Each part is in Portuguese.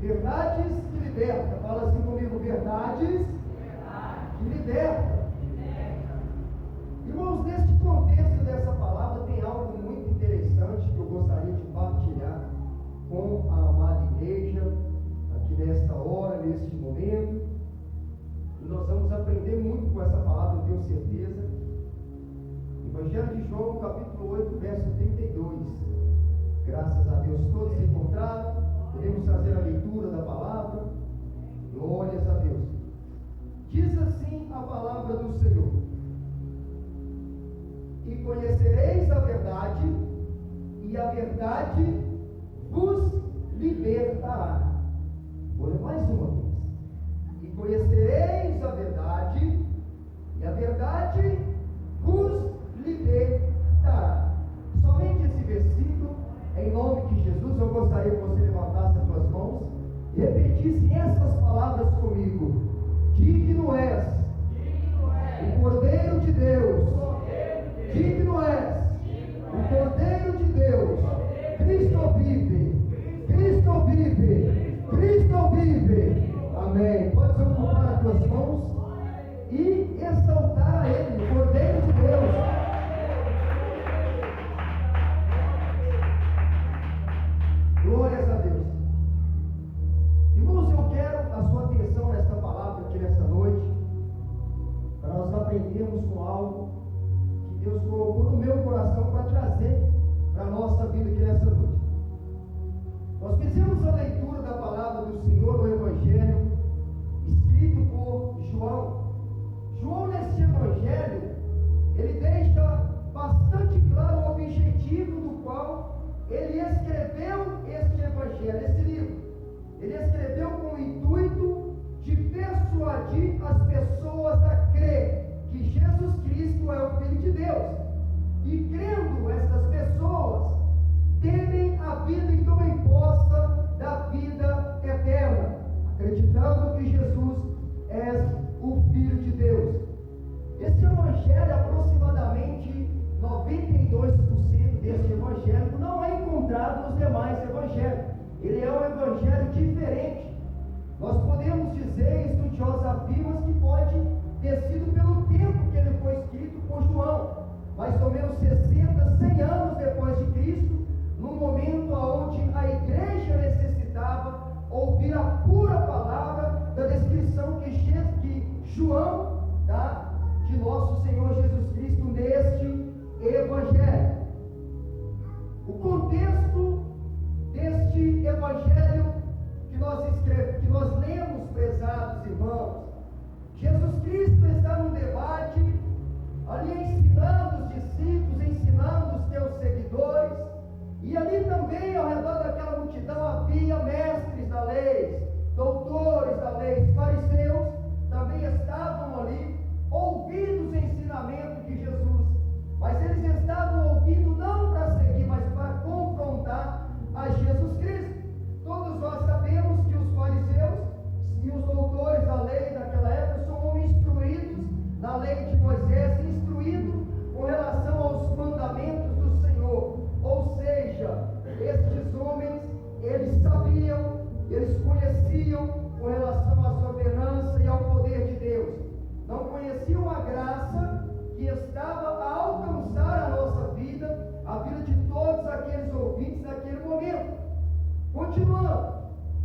Verdades que libertam. Fala assim comigo, verdades que libertam. Irmãos, neste contexto dessa palavra tem algo muito interessante que eu gostaria de partilhar com a amada igreja, aqui nesta hora, neste momento. E nós vamos aprender muito com essa palavra, eu tenho certeza. Evangelho de João, capítulo 8, verso 32. Graças a Deus, todos encontraram. Podemos fazer a leitura da palavra. Glórias a Deus. Diz assim a palavra do Senhor: e conhecereis a verdade, e a verdade vos libertará. Vou ler mais uma vez. E conhecereis a verdade, e a verdade vos libertará. Somente esse versículo, em nome de Jesus, eu gostaria que você levantasse as suas mãos e repetisse essas palavras comigo. Digno és, o Cordeiro de Deus. Digno és, o Cordeiro de Deus. Cristo vive, Cristo vive, Cristo vive. Amém. Pode ocupar as tuas mãos e exaltar a Ele, o Cordeiro de Deus. Glórias a Deus. Irmãos, eu quero a sua atenção nesta palavra aqui nesta noite, para nós aprendermos com algo que Deus colocou no meu coração para trazer para a nossa vida aqui nessa noite. Nós fizemos a leitura da palavra do Senhor no Evangelho, escrito por João. João, nesse Evangelho, ele deixa bastante claro o objetivo do qual ele escreveu este Evangelho, esse livro. Ele escreveu com o intuito de persuadir as pessoas a crer que Jesus Cristo é o Filho de Deus. E crendo essas pessoas, terem a vida e tomem posse da vida eterna, acreditando que Jesus é o Filho de Deus. Esse Evangelho, aproximadamente 92% desse Evangelho não é encontrado nos demais Evangelhos. Ele é um Evangelho diferente. Nós podemos dizer, estudiosos afirmam, que pode ter sido pelo tempo que ele foi escrito por João, mais ou menos 60, 100 anos depois de Cristo, no momento onde a igreja necessitava ouvir a pura palavra da descrição que João dá de nosso Senhor Jesus Cristo neste Evangelho. O contexto deste Evangelho que nós lemos, prezados irmãos, Jesus Cristo está num debate, ali ensinando os discípulos, ensinando os seus seguidores, e ali também ao redor daquela multidão havia mestres da lei, doutores da lei, fariseus, também estavam ali ouvindo os ensinamentos de Jesus, mas eles estavam ouvindo não para seguir, mas para confrontar a Jesus Cristo. Todos nós sabemos que os fariseus e os doutores da lei daquela época são homens instruídos na lei de Moisés, instruídos com relação aos mandamentos do Senhor. Ou seja, estes homens, eles sabiam, eles conheciam com relação à soberania e ao poder de Deus. Não conheciam a graça que estava a alcançar a nossa vida, a vida de todos aqueles ouvintes naquele momento. Continuando,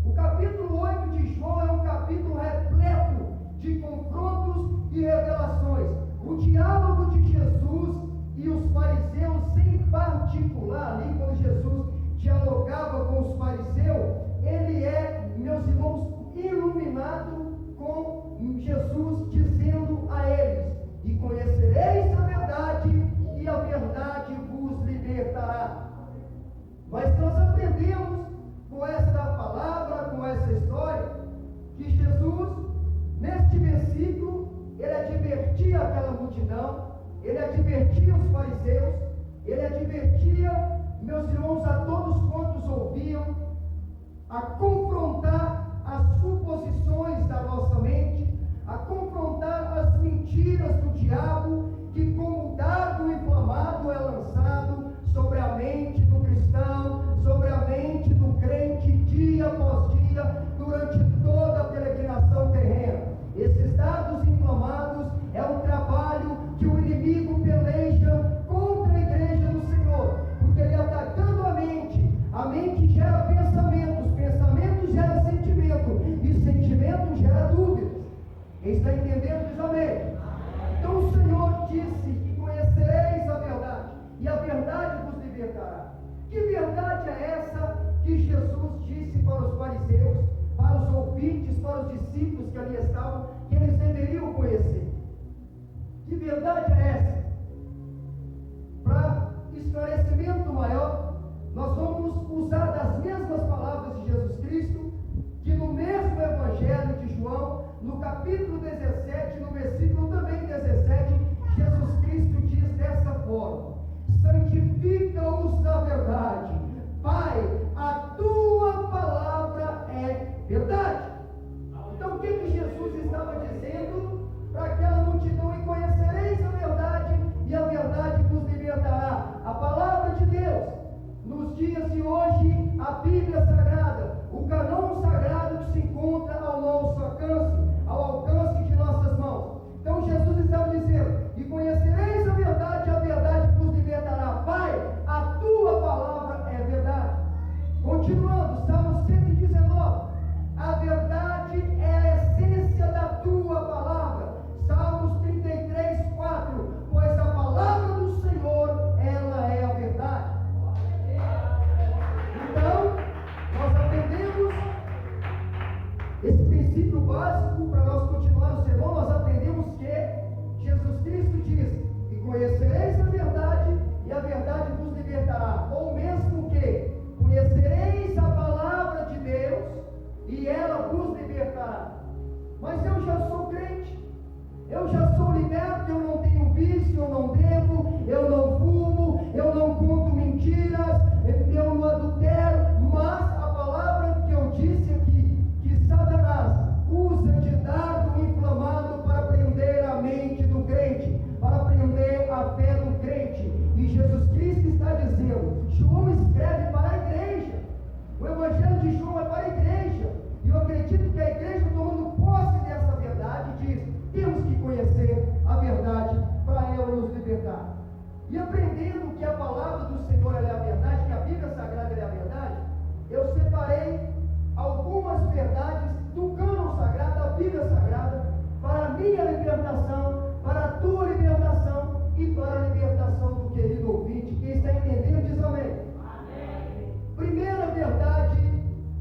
o capítulo 8 de João é um capítulo repleto de confrontos e revelações. O diálogo de Jesus e os fariseus, em particular, ali quando Jesus dialogava com os fariseus, ele é, meus irmãos, iluminado com Jesus dizendo a eles: e conhecereis a verdade, e a verdade vos libertará. Mas nós aprendemos com esta palavra, com essa história, que Jesus, neste versículo, ele advertia aquela multidão, ele advertia os fariseus, ele advertia, meus irmãos, a todos quantos ouviam, a confrontar as suposições da nossa mente, a confrontar as mentiras do diabo, que como dardo inflamado é lançado sobre a mente do cristão, sobre a mente do crente, dia após dia, a fé do crente. E Jesus Cristo está dizendo, João escreve para a igreja. O Evangelho de João é para a igreja. E eu acredito que a igreja, tomando posse dessa verdade, diz, temos que conhecer a verdade para ela nos libertar. E aprendendo que a palavra do Senhor ela é a verdade, que a Bíblia Sagrada é a verdade, eu separei algumas verdades do cânon sagrado, da Bíblia Sagrada, para a minha libertação, para a tua libertação e para a libertação do querido ouvinte. Quem está entendendo diz amém. Amém. Primeira verdade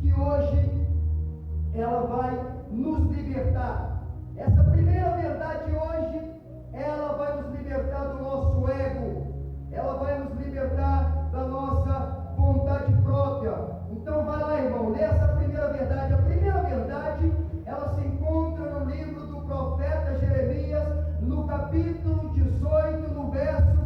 que hoje ela vai nos libertar. Essa primeira verdade hoje, ela vai nos libertar do nosso ego, ela vai nos libertar da nossa vontade própria. Então vai lá, irmão, lê essa primeira verdade. A primeira verdade, ela se encontra no livro do profeta Jeremias, no capítulo 18, no verso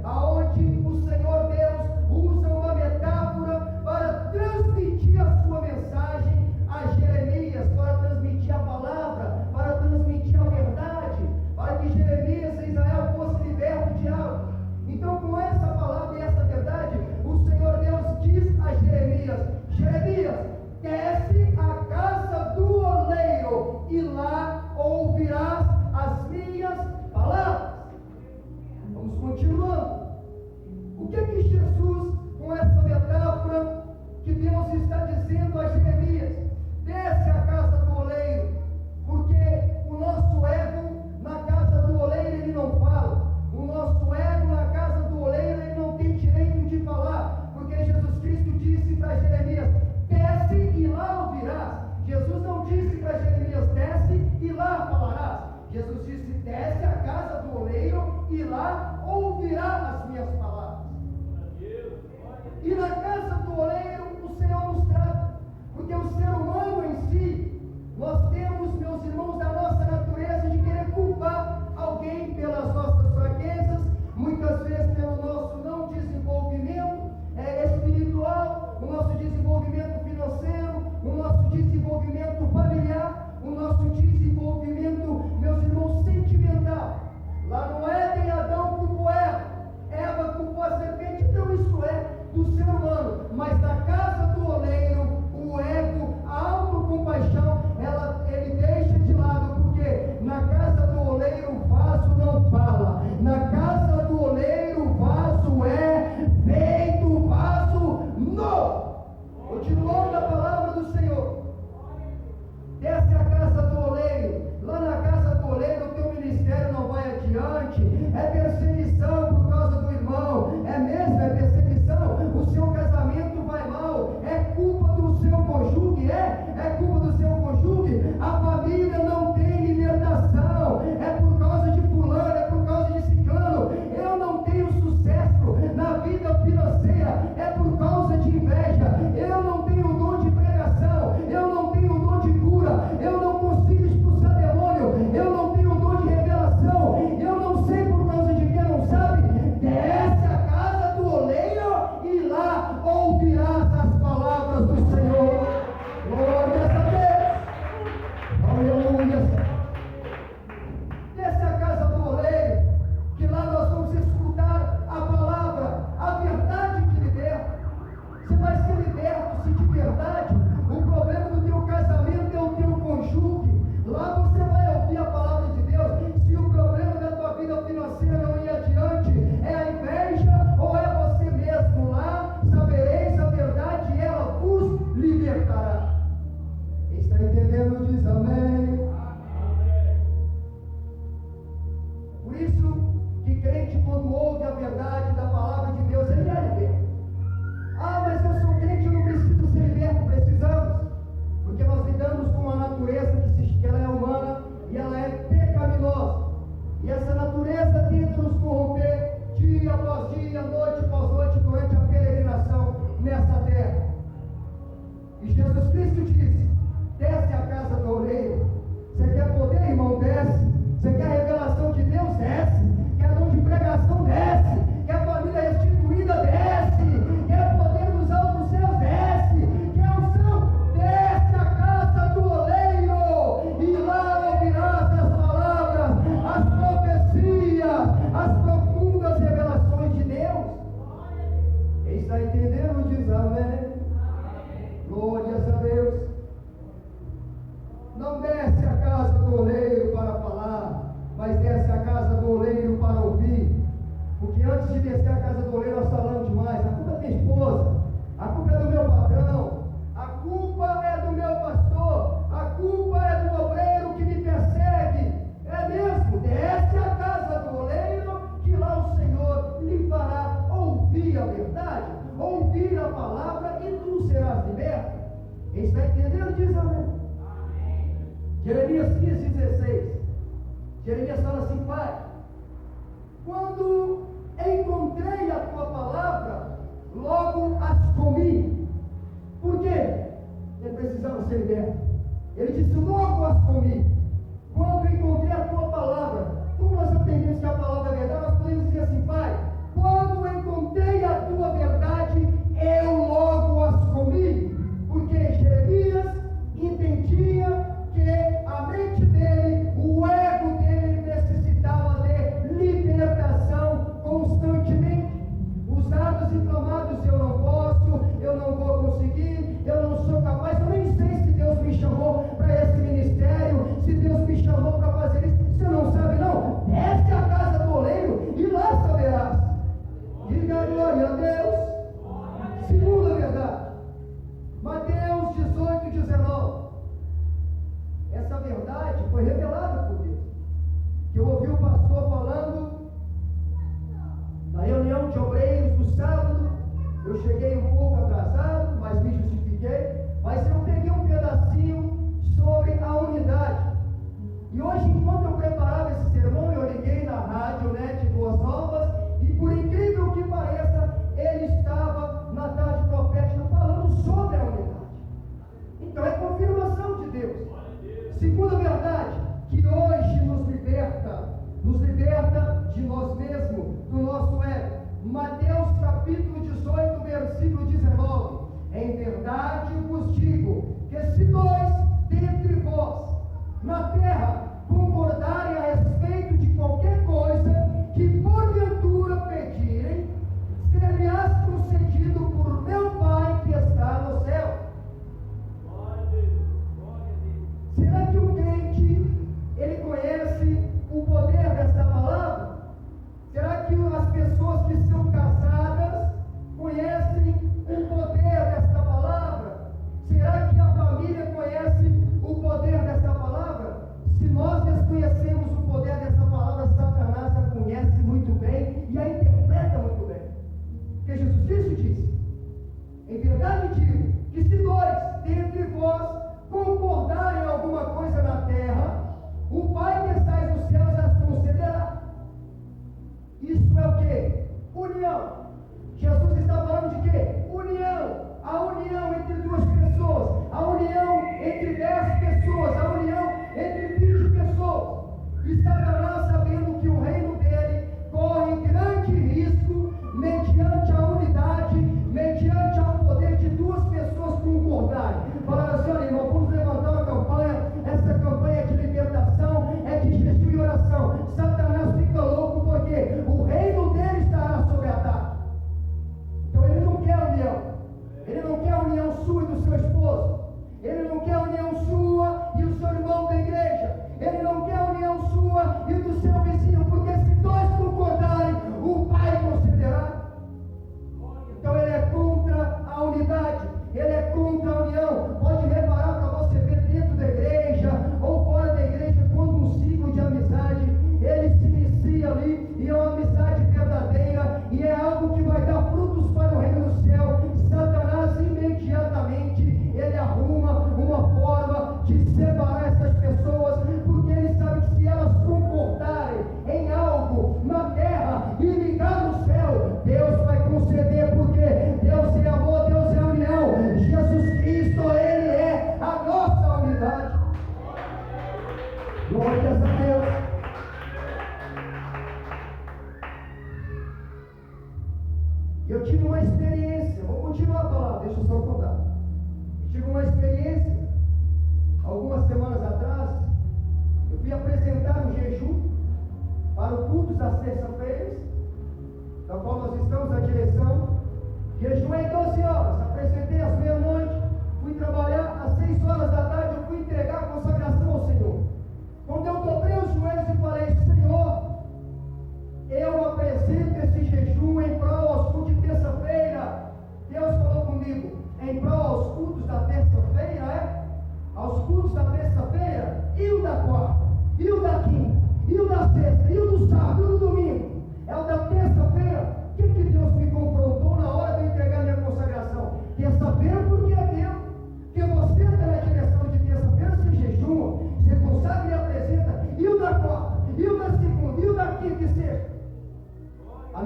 1, aonde o Senhor Deus usa uma metáfora para transmitir a sua mensagem a Jeremias, para transmitir a palavra, para transmitir a verdade, para que Jeremias e Israel fosse liberto do diabo. Então, com essa palavra e essa verdade, o Senhor Deus diz a Jeremias: Jeremias, desce à casa do oleiro e lá ouvirás as minhas palavras. Vamos continuando. O que Jesus, com essa metáfora que Deus está dizendo a Jeremias? Desce à casa do oleiro, porque o nosso ego na casa do oleiro ele não fala. O nosso ego na casa do oleiro ele não tem direito de falar, porque Jesus Cristo disse para Jeremias: desce e lá ouvirás. Jesus não disse para Jeremias: desce e lá falarás. Jesus disse: desce à casa do oleiro e lá ouvirás as minhas palavras. E na casa do oleiro o Senhor nos trata, porque o ser humano em si, nós temos, meus irmãos, da nossa natureza de querer culpar alguém pelas nossas fraquezas, muitas vezes pelo nosso não desenvolvimento espiritual, o nosso desenvolvimento financeiro, o nosso desenvolvimento familiar, o nosso desenvolvimento, meus irmãos, sentimental. Lá no Éden, Adão culpou Eva, Eva culpou a serpente. Então isso é do ser humano. descer a casa do oleiro, nós falamos demais. A culpa é da minha esposa, a culpa é do meu patrão, a culpa é do meu pastor, a culpa é do obreiro que me persegue. É mesmo, desce a casa do oleiro, que lá o Senhor lhe fará ouvir a verdade, ouvir a palavra, e tu serás liberto. Quem está entendendo diz amém. Jeremias 15:16. Jeremias fala assim: Pai, quando encontrei a tua palavra, logo as comi. Por quê? Ele precisava ser liberto. Ele disse: logo as comi. Quando encontrei a tua palavra, como nós aprendemos que a palavra é verdade, nós podemos dizer assim: Pai, quando encontrei a tua verdade, eu logo as comi. Porque Jeremias entendia que a mente dele, o ego dele, necessitava de libertação constantemente. Os dados inflamados: eu não posso, eu não vou conseguir, eu não sou capaz, eu nem sei se Deus me chamou para esse ministério, se Deus me chamou para fazer isso. Você não sabe, não? Desce a casa do oleiro e lá saberás. Diga glória a Deus. Segunda verdade, Mateus 18:19. Essa verdade foi revelada por Deus, que eu ouvi o pastor falando na reunião de obreiros do sábado. Eu cheguei um pouco atrasado, mas me justifiquei, mas eu peguei um pedacinho sobre a unidade. E hoje, enquanto eu preparava esse sermão, eu liguei na rádio Net Boas Novas, e por incrível que pareça, ele estava na tarde profética falando sobre a unidade. Então é confirmação de Deus. Segunda verdade, que hoje nos liberta de nós mesmos, do nosso ego. Mateus capítulo 18, versículo 19. Em verdade vos digo, que se dois dentre vós na terra concordarem a respeito de qualquer coisa que porventura pedirem, ser-lhes concedido por meu Pai que está no céu. Será que o crente, ele conhece o poder dessa palavra? Será que as pessoas que são casadas conhecem o poder desta palavra? Será que a família conhece o poder desta palavra? Se nós desconhecemos o poder dessa palavra, Satanás a conhece muito bem e a interpreta muito bem. Porque Jesus Cristo disse: em verdade digo, que se dois dentre vós concordarem em alguma coisa na terra, o Pai que está nos céus as concederá. Isso é o que? União. Jesus está falando de quê? União. A união entre duas pessoas, a união entre 10 pessoas, a união entre 20 pessoas. E Satanás, sabendo que o reino dele corre grande risco, mediante a unidade, mediante ao poder de duas pessoas concordarem. Falaram assim: olha, irmão, vamos levantar uma campanha. Essa campanha é de libertação, é de jejum e oração. Satanás fica louco porque o reino dele estará sob ataque. Então ele não quer união. Ele não quer a união sua e do seu esposo. Ele não quer a união sua e o seu irmão da igreja. Ele não quer a união sua e do seu vizinho, porque se dois concordarem, o Pai concederá. Então ele é contra a unidade, ele é contra a união. Pode reparar para você ver dentro da igreja ou fora da igreja, quando um ciclo de amizade ele se inicia ali, e é uma amizade verdadeira, e é algo que vai dar frutos para o reino do céu. Satanás imediatamente ele arruma uma forma de separar essas pessoas, porque ele sabe que se elas concordarem em algo na terra e ligar no céu, Deus vai conceder, porque Deus é amor, Deus é união. Jesus Cristo, ele é a nossa unidade. Glórias a Deus. Eu tive uma experiência, vou continuar a falar, deixa eu só contar. Eu tive uma experiência, algumas semanas atrás. Eu fui apresentar um jejum para o culto das terça-feiras, da qual nós estamos na direção. Jejuei 12 horas, apresentei às meia-noite, fui trabalhar às 6 horas da tarde, eu fui entregar a consagração ao Senhor. Quando eu dobrei os joelhos e falei: Senhor, eu apresento esse jejum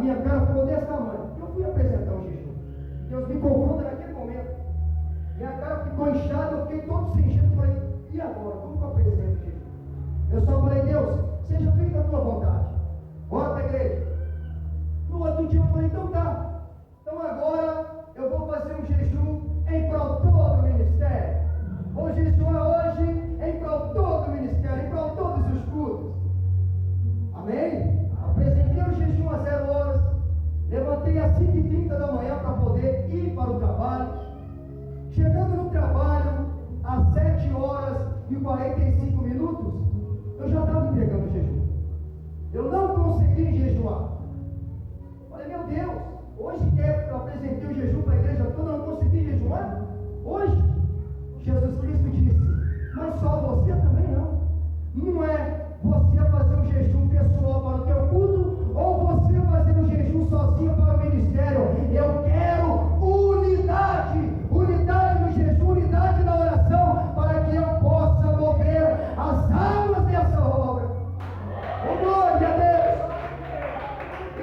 minha cara ficou desse tamanho. Eu fui apresentar o jejum. Deus me confronta naquele momento. Minha cara ficou inchada, eu fiquei todo sem jeito. Falei, e agora? Como que eu apresento o jejum? Eu só falei, Deus, seja feita a tua vontade. Bora para a igreja. No outro dia eu falei, então tá. Então agora eu vou fazer um jejum em prol todo o ministério. Vou jejuar hoje em prol todo o ministério, em prol todos os cultos. Amém? Apresentei o jejum às 0 horas. Levantei às 5h30 da manhã para poder ir para o trabalho. Chegando no trabalho, às 7h45, eu já estava entregando o jejum. Eu não consegui jejuar. Falei, meu Deus, hoje que eu apresentei o jejum para a igreja toda, eu não consegui jejuar? Hoje, Jesus Cristo disse, mas só você também não. Não é você fazer um jejum pessoal para o teu culto, ou você fazer um jejum sozinho para o ministério. Eu quero unidade, unidade no jejum, unidade na oração, para que eu possa mover as águas dessa obra. Oh, glória a Deus!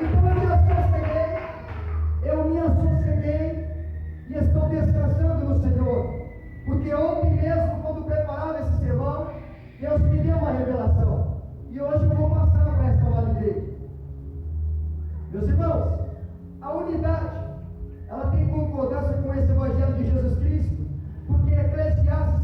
Então eu me assosseguei e estou descansando no Senhor, porque ontem mesmo, quando preparava esse sermão, Deus me deu uma revelação, e hoje eu vou passar para esta palavra dele. Meus irmãos, a unidade, ela tem concordância com esse evangelho de Jesus Cristo, porque Eclesiastes